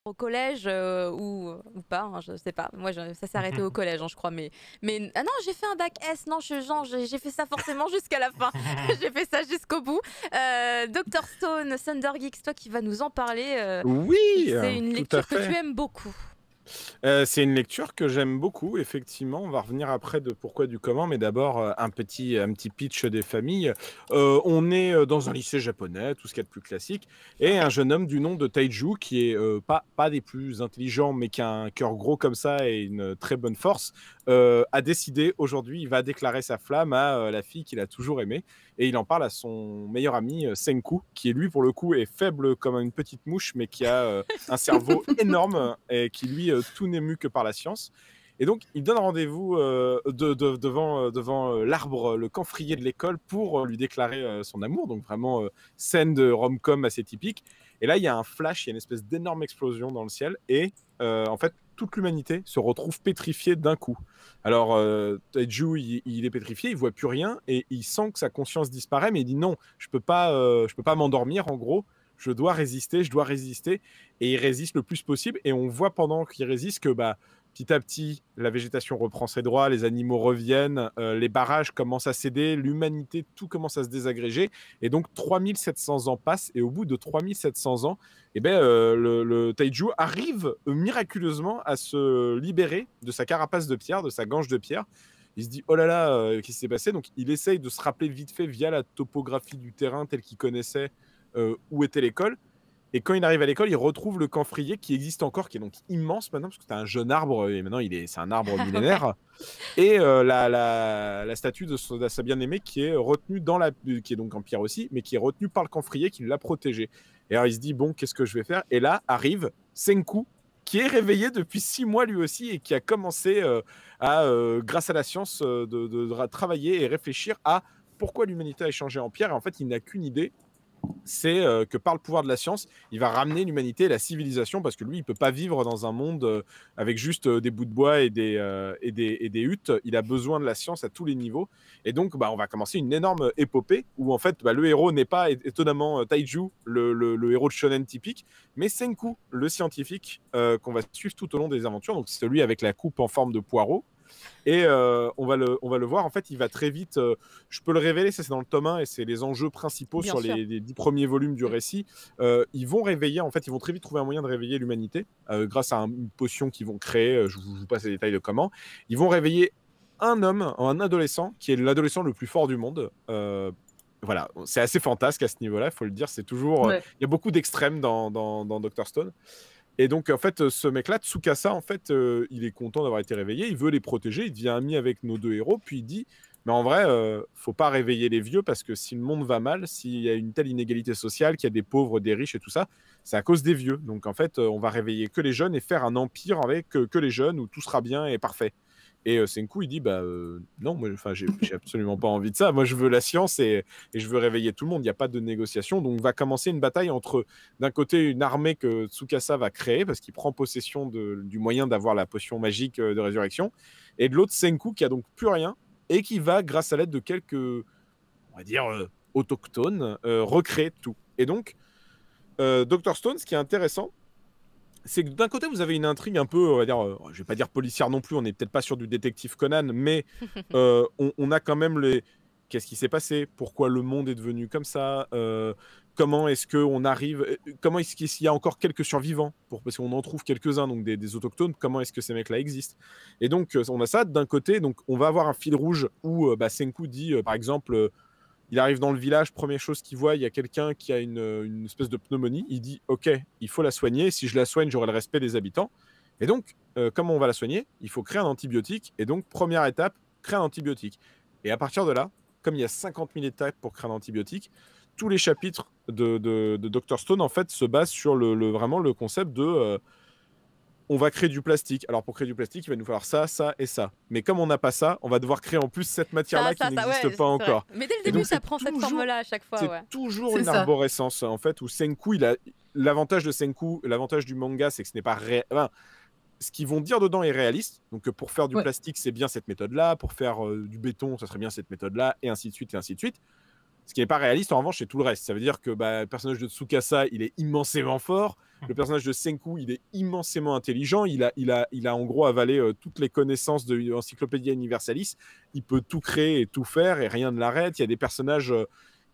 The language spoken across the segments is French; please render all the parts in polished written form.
au collège ou pas, hein, je sais pas. Moi, ça s'est arrêté au collège, hein, je crois. Mais ah non, j'ai fait un bac S. Non, genre, j'ai fait ça forcément jusqu'à la fin. J'ai fait ça jusqu'au bout. Dr Stone, Thunder Geeks, toi qui vas nous en parler, Oui, c'est une tout à lecture que tu fait. aimes beaucoup. C'est une lecture que j'aime beaucoup, effectivement. On va revenir après de pourquoi du comment, mais d'abord un petit pitch des familles. On est dans un lycée japonais, tout ce qu'il y a de plus classique, et un jeune homme du nom de Taiju, qui est pas des plus intelligents, mais qui a un cœur gros comme ça et une très bonne force, a décidé aujourd'hui, il va déclarer sa flamme à la fille qu'il a toujours aimée, et il en parle à son meilleur ami Senku, qui lui, pour le coup, est faible comme une petite mouche, mais qui a un cerveau énorme et qui, lui, tout n'est mu que par la science. Et donc, il donne rendez-vous devant l'arbre, le camphrier de l'école, pour lui déclarer son amour. Donc, vraiment, scène de rom-com assez typique. Et là, il y a un flash, il y a une espèce d'énorme explosion dans le ciel. Et en fait, toute l'humanité se retrouve pétrifiée d'un coup. Alors, Taiju, il est pétrifié, il voit plus rien et il sent que sa conscience disparaît, mais il dit non, je peux pas m'endormir en gros. Je dois résister, je dois résister, et il résiste le plus possible. Et on voit pendant qu'il résiste que petit à petit, la végétation reprend ses droits, les animaux reviennent, les barrages commencent à céder, l'humanité, tout commence à se désagréger. Et donc 3700 ans passent, et au bout de 3700 ans, le Taiju arrive miraculeusement à se libérer de sa carapace de pierre, de sa gange de pierre. Il se dit oh là là, qu'est-ce qui s'est passé? Donc il essaye de se rappeler vite fait via la topographie du terrain tel qu'il connaissait où était l'école. Et quand il arrive à l'école, il retrouve le camphrier qui existe encore, qui est donc immense maintenant, parce que c'est un jeune arbre, et maintenant c'est un arbre Ouais. millénaire. Et la statue de sa bien-aimée qui est retenue qui est donc en pierre aussi, mais qui est retenue par le camphrier qui l'a protégée. Et alors il se dit, bon, qu'est-ce que je vais faire? Et là arrive Senku, qui est réveillé depuis 6 mois lui aussi, et qui a commencé grâce à la science, de travailler et réfléchir à pourquoi l'humanité a changé en pierre. Et en fait, il n'a qu'une idée, c'est que par le pouvoir de la science, il va ramener l'humanité et la civilisation, parce que lui, il peut pas vivre dans un monde avec juste des bouts de bois et des huttes. Il a besoin de la science à tous les niveaux. Et donc, on va commencer une énorme épopée où, en fait, le héros n'est pas étonnamment Taiju, le héros de shonen typique, mais Senku, le scientifique, qu'on va suivre tout au long des aventures. Donc, c'est celui avec la coupe en forme de poireau. Et on va le voir, en fait, il va très vite. Je peux le révéler, ça c'est dans le tome 1, et c'est les enjeux principaux Bien sur sûr. les 10 premiers volumes du Mm. récit. Ils vont réveiller, en fait, ils vont très vite trouver un moyen de réveiller l'humanité grâce à une potion qu'ils vont créer. Je vous passe les détails de comment. Ils vont réveiller un homme, un adolescent, qui est l'adolescent le plus fort du monde. Voilà, c'est assez fantasque à ce niveau-là, il faut le dire. C'est toujours. Ouais. Il y a beaucoup d'extrêmes dans Dr. Stone. Et donc, en fait, ce mec-là, Tsukasa, en fait, il est content d'avoir été réveillé, il veut les protéger, il devient ami avec nos deux héros, puis il dit, mais en vrai, faut pas réveiller les vieux, parce que si le monde va mal, s'il y a une telle inégalité sociale, qu'il y a des pauvres, des riches et tout ça, c'est à cause des vieux. Donc, en fait, on va réveiller que les jeunes et faire un empire avec que les jeunes, où tout sera bien et parfait. Et Senku, il dit, non, moi, enfin, j'ai absolument pas envie de ça. Moi, je veux la science, et je veux réveiller tout le monde. Il n'y a pas de négociation. Donc, va commencer une bataille entre, d'un côté, une armée que Tsukasa va créer, parce qu'il prend possession du moyen d'avoir la potion magique de résurrection. Et de l'autre, Senku, qui a donc plus rien, et qui va, grâce à l'aide de quelques, on va dire, autochtones, recréer tout. Et donc, Dr. Stone, ce qui est intéressant, c'est que d'un côté, vous avez une intrigue un peu, on va dire, je vais pas dire policière non plus, on n'est peut-être pas sur du détective Conan, mais on a quand même les. Qu'est-ce qui s'est passé? Pourquoi le monde est devenu comme ça? Comment est-ce qu'on arrive? Comment est-ce qu'il y a encore quelques survivants? Parce qu'on en trouve quelques-uns, donc des autochtones. Comment est-ce que ces mecs-là existent? Et donc, on a ça d'un côté. Donc, on va avoir un fil rouge où Senku dit, par exemple, il arrive dans le village, première chose qu'il voit, il y a quelqu'un qui a une espèce de pneumonie. Il dit, OK, il faut la soigner. Si je la soigne, j'aurai le respect des habitants. Et donc, comment on va la soigner? Il faut créer un antibiotique. Et donc, première étape, créer un antibiotique. Et à partir de là, comme il y a 50 000 étapes pour créer un antibiotique, tous les chapitres de Dr. Stone, en fait, se basent sur vraiment le concept de on va créer du plastique. Alors, pour créer du plastique, il va nous falloir ça, ça et ça. Mais comme on n'a pas ça, on va devoir créer en plus cette matière-là qui Ça, n'existe ouais, pas c'est vrai. encore. Mais dès le Et début, donc, ça prend cette forme-là à chaque fois, c'est ouais. toujours C'est une ça. arborescence, en fait, où Senku, l'avantage de Senku, l'avantage du manga, c'est que ce n'est pas enfin, ce qu'ils vont dire dedans est réaliste. Donc, pour faire du Ouais. plastique, c'est bien cette méthode-là. Pour faire du béton, ça serait bien cette méthode-là, et ainsi de suite, et ainsi de suite. Ce qui n'est pas réaliste, en revanche, c'est tout le reste. Ça veut dire que le personnage de Tsukasa, il est immensément fort. Le personnage de Senku, il est immensément intelligent. Il a en gros avalé toutes les connaissances de l'Encyclopédia Universalis. Il peut tout créer et tout faire et rien ne l'arrête. Il y a des personnages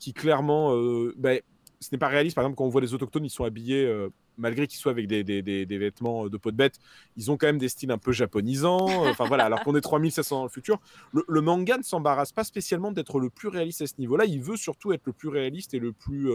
qui clairement... ce n'est pas réaliste. Par exemple, quand on voit les autochtones, ils sont habillés, malgré qu'ils soient avec des vêtements de peau de bête, ils ont quand même des styles un peu japonisants. Enfin voilà, alors qu'on est 3700 dans le futur. Le manga ne s'embarrasse pas spécialement d'être le plus réaliste à ce niveau-là. Il veut surtout être le plus réaliste et le plus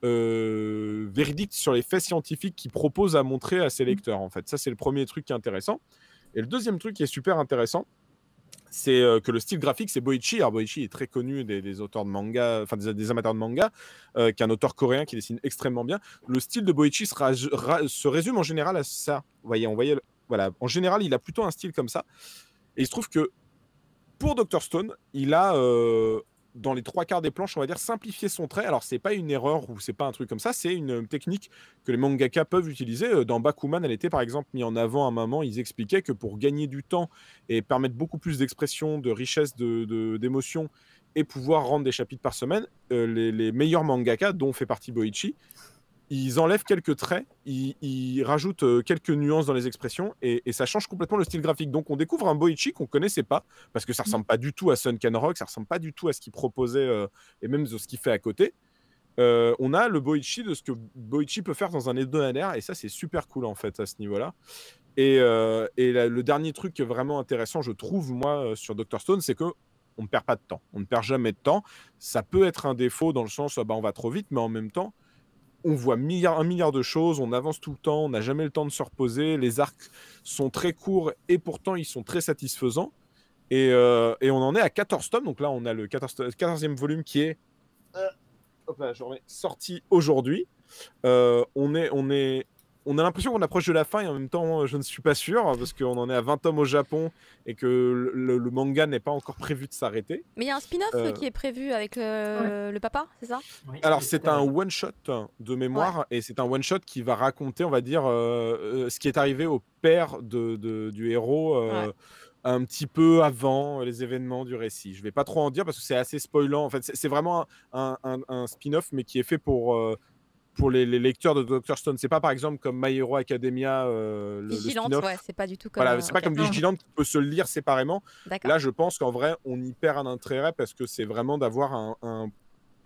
véridique sur les faits scientifiques qu'il propose à montrer à ses lecteurs. En fait, ça c'est le premier truc qui est intéressant. Et le deuxième truc qui est super intéressant, c'est que le style graphique, c'est Boichi. Alors Boichi est très connu des auteurs de manga, enfin des amateurs de manga, qui est un auteur coréen qui dessine extrêmement bien. Le style de Boichi se résume en général à ça. Voilà. En général, il a plutôt un style comme ça. Et il se trouve que pour Dr Stone, il a dans les 3/4 des planches, on va dire, simplifié son trait. Alors, c'est pas une erreur ou c'est pas un truc comme ça, c'est une technique que les mangaka peuvent utiliser. Dans Bakuman, elle était par exemple mise en avant à un moment. Ils expliquaient que pour gagner du temps et permettre beaucoup plus d'expression, de richesse, d'émotion et pouvoir rendre des chapitres par semaine, les meilleurs mangaka, dont fait partie Boichi, ils enlèvent quelques traits, ils rajoutent quelques nuances dans les expressions et ça change complètement le style graphique. Donc on découvre un Boichi qu'on ne connaissait pas parce que ça ressemble pas du tout à Sunken Rock, ça ressemble pas du tout à ce qu'il proposait et même de ce qu'il fait à côté. On a le Boichi de ce que Boichi peut faire dans un hebdomadaire et ça c'est super cool en fait à ce niveau-là. Et le dernier truc vraiment intéressant, je trouve moi sur Dr Stone, c'est que on ne perd pas de temps, on ne perd jamais de temps. Ça peut être un défaut dans le sens on va trop vite, mais en même temps on voit un milliard de choses, on avance tout le temps, on n'a jamais le temps de se reposer, les arcs sont très courts et pourtant ils sont très satisfaisants. Et on en est à 14 tomes, donc là on a le 14e volume qui est sorti aujourd'hui. On a l'impression qu'on approche de la fin et en même temps je ne suis pas sûr parce qu'on en est à 20 tomes au Japon et que le manga n'est pas encore prévu de s'arrêter. Mais il y a un spin-off qui est prévu avec le papa, c'est ça? Oui, alors c'est un one-shot de mémoire et c'est un one-shot qui va raconter, on va dire, ce qui est arrivé au père du héros un petit peu avant les événements du récit. Je ne vais pas trop en dire parce que c'est assez spoilant. En fait, c'est vraiment un spin-off mais qui est fait pour les lecteurs de Dr Stone. C'est pas par exemple comme My Hero Academia Vigilante, le spin-off. ouais, c'est pas du tout comme voilà, c'est pas comme Vigilante qui peut se le lire séparément. Là je pense qu'en vrai on y perd un intérêt parce que c'est vraiment d'avoir un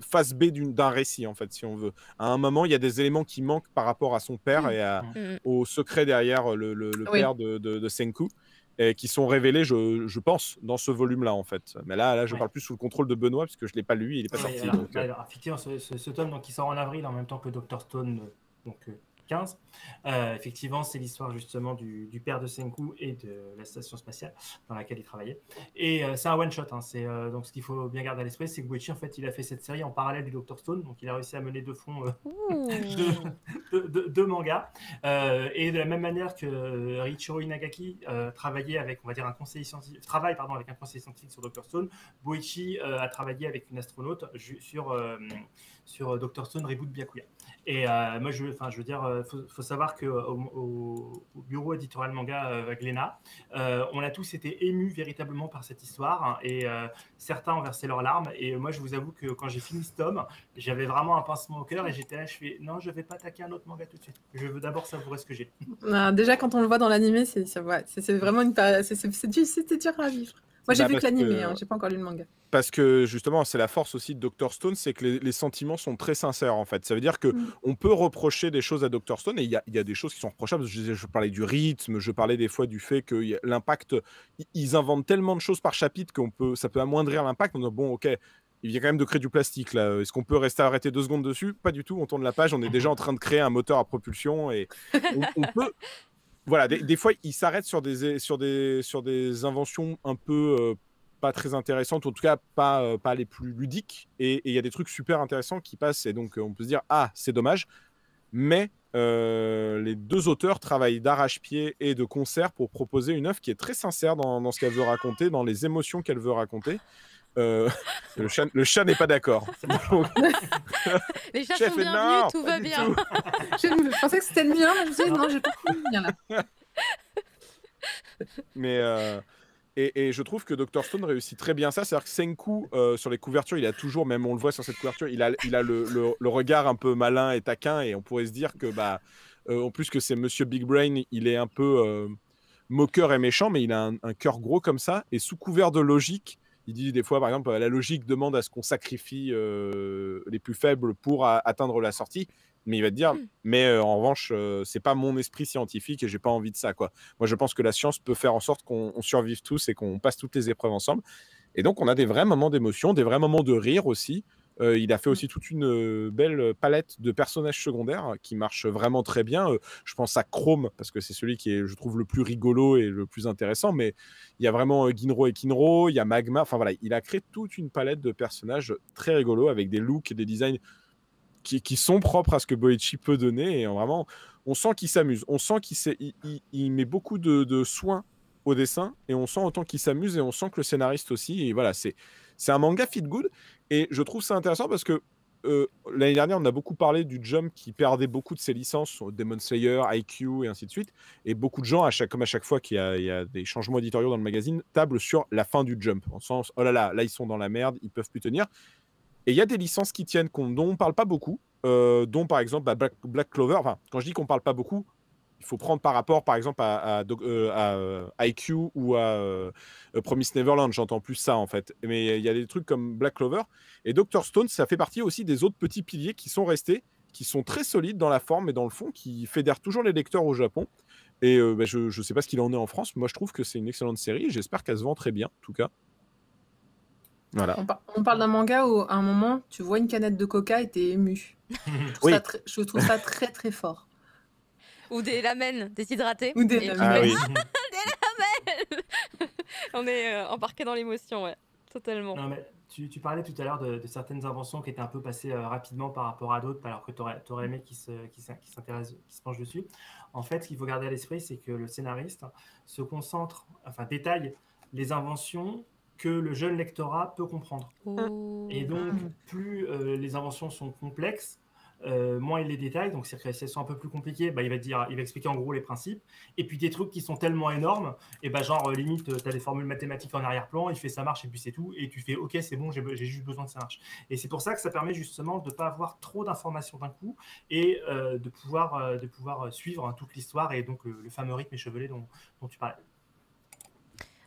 face B d'un récit en fait si on veut. À un moment il y a des éléments qui manquent par rapport à son père et au secret derrière le père de Senku. Et qui sont révélés, je pense, dans ce volume-là, en fait. Mais là je parle plus sous le contrôle de Benoît, parce que je ne l'ai pas lu, il n'est pas sorti. Alors, effectivement, ce tome donc, qui sort en avril, en même temps que Dr Stone, donc 15. Effectivement, c'est l'histoire justement du père de Senku et de la station spatiale dans laquelle il travaillait. Et c'est un one-shot. Donc, ce qu'il faut bien garder à l'esprit, c'est que Boichi, en fait, il a fait cette série en parallèle du Dr Stone. Donc, il a réussi à mener de front deux mangas. Et de la même manière que Riichiro Inagaki travaillait avec, on va dire, un conseiller scientifique, avec un conseiller scientifique sur Dr Stone, Boichi a travaillé avec une astronaute sur Dr Stone Reboot Byakuya. Et moi, je veux dire, faut savoir qu'au bureau éditorial manga Glénat, on a tous été émus véritablement par cette histoire et certains ont versé leurs larmes. Et moi, je vous avoue que quand j'ai fini ce tome, j'avais vraiment un pincement au cœur et j'étais là, je fais non, je vais pas attaquer un autre manga tout de suite. Je veux d'abord savourer ce que j'ai. Déjà, quand on le voit dans l'animé, c'est vraiment une période, c'était dur à vivre. Moi, j'ai vu que l'animé, j'ai pas encore lu le manga. Parce que justement, c'est la force aussi de Dr Stone, c'est que les sentiments sont très sincères en fait. Ça veut dire que on peut reprocher des choses à Dr Stone et il y a des choses qui sont reprochables. Je parlais du rythme, je parlais des fois du fait que l'impact, ils inventent tellement de choses par chapitre ça peut amoindrir l'impact. On dit bon, ok, il vient quand même de créer du plastique là. Est-ce qu'on peut rester arrêté 2 secondes dessus? Pas du tout. On tourne la page, on est déjà en train de créer un moteur à propulsion et on peut. Voilà, des fois, ils s'arrêtent sur des inventions un peu pas très intéressantes, ou en tout cas pas les plus ludiques. Et il y a des trucs super intéressants qui passent. Et donc, on peut se dire, ah, c'est dommage. Mais les deux auteurs travaillent d'arrache-pied et de concert pour proposer une œuvre qui est très sincère dans ce qu'elle veut raconter, dans les émotions qu'elle veut raconter. Le chat n'est pas d'accord. Les chats sont bienvenus, tout va bien. Je pensais que c'était le mien, mais je me disais non, j'ai pas compris le mien là. Et je trouve que Dr Stone réussit très bien ça. C'est-à-dire que Senku, sur les couvertures, il a toujours, même on le voit sur cette couverture, il a le regard un peu malin et taquin. Et on pourrait se dire que, en plus que c'est Monsieur Big Brain, il est un peu moqueur et méchant, mais il a un cœur gros comme ça. Et sous couvert de logique, il dit des fois, par exemple, la logique demande à ce qu'on sacrifie les plus faibles pour atteindre la sortie. Mais il va te dire, mais en revanche, c'est pas mon esprit scientifique et j'ai pas envie de ça, quoi. Moi, je pense que la science peut faire en sorte qu'on survive tous et qu'on passe toutes les épreuves ensemble. Et donc, on a des vrais moments d'émotion, des vrais moments de rire aussi. Il a fait aussi toute une belle palette de personnages secondaires qui marchent vraiment très bien. Je pense à Chrome, parce que c'est celui qui est, je trouve, le plus rigolo et le plus intéressant. Mais il y a vraiment Ginro et Kinro, il y a Magma. Enfin voilà, il a créé toute une palette de personnages très rigolos avec des looks et des designs qui sont propres à ce que Boichi peut donner. Et vraiment, on sent qu'il s'amuse. On sent qu'il met beaucoup de soin au dessin. Et on sent autant qu'il s'amuse. Et on sent que le scénariste aussi. Et voilà, c'est un manga feel good. Et je trouve ça intéressant parce que l'année dernière, on a beaucoup parlé du Jump qui perdait beaucoup de ses licences sur Demon Slayer, IQ et ainsi de suite. Et beaucoup de gens, comme à chaque fois qu'il y a des changements éditoriaux dans le magazine, tablent sur la fin du Jump. En sens, oh là là, là ils sont dans la merde, ils peuvent plus tenir. Et il y a des licences qui tiennent, dont on ne parle pas beaucoup, dont par exemple Black Clover. Enfin, quand je dis qu'on ne parle pas beaucoup, il faut prendre par rapport, par exemple, à IQ ou à Promise Neverland. J'entends plus ça, en fait. Mais il y a des trucs comme Black Clover. Et Dr Stone, ça fait partie aussi des autres petits piliers qui sont restés, qui sont très solides dans la forme et dans le fond, qui fédèrent toujours les lecteurs au Japon. Et je ne sais pas ce qu'il en est en France. Moi, je trouve que c'est une excellente série. J'espère qu'elle se vend très bien, en tout cas. Voilà. On parle d'un manga où, à un moment, tu vois une canette de coca et t'es ému. Je trouve ça très, très fort. Ou des lamelles déshydratées. Ou des lamelles. Ah oui. Des lamelles. On est embarqué dans l'émotion, ouais. Totalement. Non, mais tu parlais tout à l'heure de certaines inventions qui étaient un peu passées rapidement par rapport à d'autres, alors que tu aurais aimé qu'ils se penchent dessus. En fait, ce qu'il faut garder à l'esprit, c'est que le scénariste se concentre, détaille les inventions que le jeune lectorat peut comprendre. Oh. Et donc, plus les inventions sont complexes, moins il les détaille. Donc, si elles sont un peu plus compliquées, il va expliquer en gros les principes. Et puis, des trucs qui sont tellement énormes, et limite, tu as des formules mathématiques en arrière-plan, il fait ça marche et puis c'est tout. Et tu fais, ok, c'est bon, j'ai juste besoin que ça marche. Et c'est pour ça que ça permet justement de ne pas avoir trop d'informations d'un coup et de pouvoir suivre toute l'histoire et donc le fameux rythme échevelé dont tu parlais.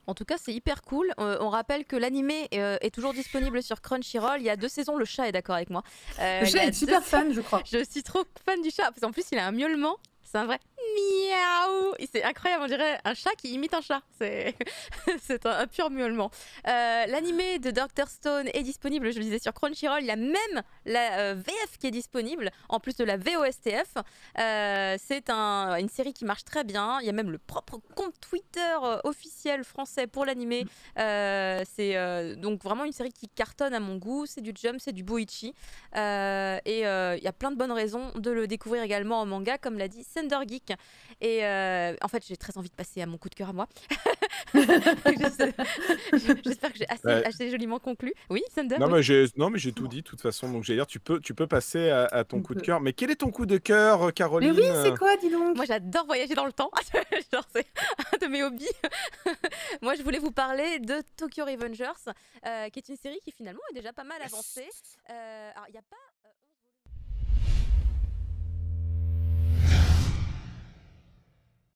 En tout cas, c'est hyper cool. On rappelle que l'animé est toujours disponible sur Crunchyroll. Il y a 2 saisons. Le chat est d'accord avec moi. Le chat est super fan, je crois. Je suis trop fan du chat. Parce qu'en plus, il a un miaulement. C'est un vrai miaou. C'est incroyable, on dirait un chat qui imite un chat. C'est un pur miaulement. L'animé de Dr Stone est disponible, je le disais, sur Crunchyroll. Il y a même la VF qui est disponible, en plus de la VOSTF. C'est une série qui marche très bien. Il y a même le propre compte Twitter officiel français pour l'animé. C'est donc vraiment une série qui cartonne à mon goût. C'est du Jump, c'est du Boichi. Et il y a plein de bonnes raisons de le découvrir également en manga, comme l'a dit Thunder Geek. Et en fait, j'ai très envie de passer à mon coup de cœur à moi. J'espère que j'ai assez joliment conclu. Oui, Thunder. Non, mais j'ai tout dit de toute façon. Donc, j'allais dire, tu peux passer à ton coup de cœur. Mais quel est ton coup de cœur, Caroline? Mais oui, c'est quoi, dis donc? Moi, j'adore voyager dans le temps. Genre, c'est un de mes hobbies. Moi, je voulais vous parler de Tokyo Revengers, qui est une série qui finalement est déjà pas mal avancée. Alors, il n'y a pas